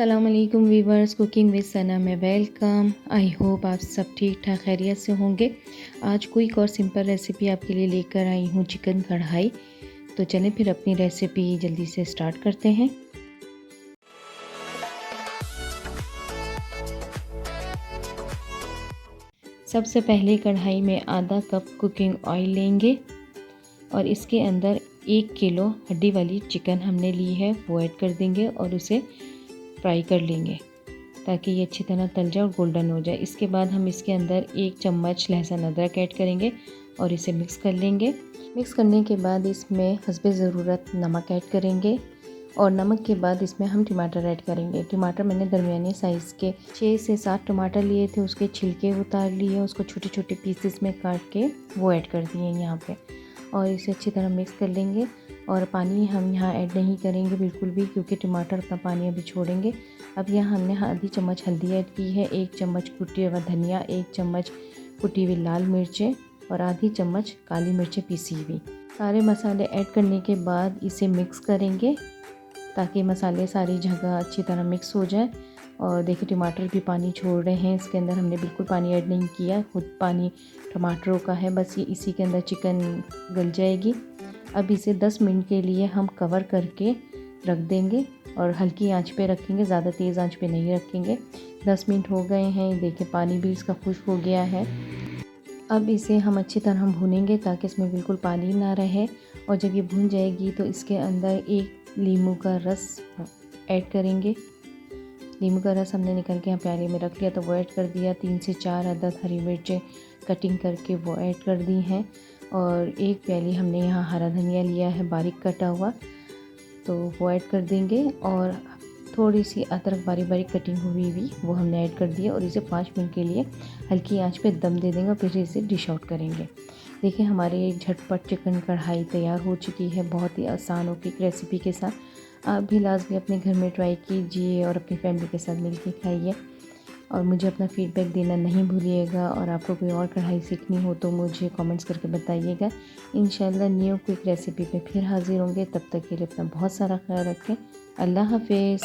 अस्सलाम वालेकुम viewers, cooking with सना में वेलकम। आई होप आप सब ठीक ठाक खैरियत से होंगे। आज क्विक और सिंपल रेसिपी आपके लिए लेकर आई हूँ, चिकन कढ़ाई। तो चलें फिर अपनी रेसिपी जल्दी से स्टार्ट करते हैं। सबसे पहले कढ़ाई में आधा कप कुकिंग ऑयल लेंगे और इसके अंदर 1 किलो हड्डी वाली चिकन हमने ली है, वो ऐड कर देंगे और उसे फ्राई कर लेंगे ताकि ये अच्छी तरह तल जाए और गोल्डन हो जाए। इसके बाद हम इसके अंदर 1 चम्मच लहसुन अदरक ऐड करेंगे और इसे मिक्स कर लेंगे। मिक्स करने के बाद इसमें हस्बे ज़रूरत नमक ऐड करेंगे और नमक के बाद इसमें हम टमाटर ऐड करेंगे। टमाटर मैंने दरमियाने साइज़ के 6 से 7 टमाटर लिए थे, उसके छिलके उतार लिए, उसको छोटे छोटे पीसेस में काट के वो ऐड कर दिए यहाँ पे और इसे अच्छी तरह मिक्स कर लेंगे। और पानी हम यहाँ ऐड नहीं करेंगे बिल्कुल भी, क्योंकि टमाटर अपना पानी अभी छोड़ेंगे। अब यहाँ हमने आधी चम्मच हल्दी ऐड की है, 1 चम्मच कुटी हुआ धनिया, 1 चम्मच कुटी हुई लाल मिर्चें और आधी चम्मच काली मिर्चें पीसी हुई। सारे मसाले ऐड करने के बाद इसे मिक्स करेंगे ताकि मसाले सारी जगह अच्छी तरह मिक्स हो जाए। और देखिए टमाटर भी पानी छोड़ रहे हैं, इसके अंदर हमने बिल्कुल पानी ऐड नहीं किया, खुद पानी टमाटरों का है, बस ये इसी के अंदर चिकन गल जाएगी। अब इसे 10 मिनट के लिए हम कवर करके रख देंगे और हल्की आंच पे रखेंगे, ज़्यादा तेज़ आंच पे नहीं रखेंगे। 10 मिनट हो गए हैं, देखिए पानी भी इसका खुश्क हो गया है। अब इसे हम अच्छी तरह भूनेंगे ताकि इसमें बिल्कुल पानी ना रहे। और जब ये भून जाएगी तो इसके अंदर 1 नींबू का रस ऐड करेंगे। नींबू का रस हमने निकल के यहाँ प्याले में रख लिया तो वो ऐड कर दिया। 3 से 4 अदद हरी मिर्चें कटिंग करके वो ऐड कर दी हैं और 1 प्याली हमने यहाँ हरा धनिया लिया है बारीक कटा हुआ, तो वो ऐड कर देंगे। और थोड़ी सी अदरक बारीक बारीक कटिंग हुई भी वो हमने ऐड कर दिया और इसे 5 मिनट के लिए हल्की आंच पे दम दे देंगे और फिर इसे डिश आउट करेंगे। देखिए हमारी झटपट चिकन कढ़ाई तैयार हो चुकी है, बहुत ही आसान और क्विक रेसिपी के साथ। आप भी लाजमी अपने घर में ट्राई कीजिए और अपनी फैमिली के साथ मिलकर खाइए और मुझे अपना फीडबैक देना नहीं भूलिएगा। और आपको कोई और कढ़ाई सीखनी हो तो मुझे कमेंट्स करके बताइएगा। इंशाल्लाह न्यू क्विक रेसिपी पे फिर हाज़िर होंगे, तब तक के लिए अपना बहुत सारा ख्याल रखें। अल्लाह हाफिज़।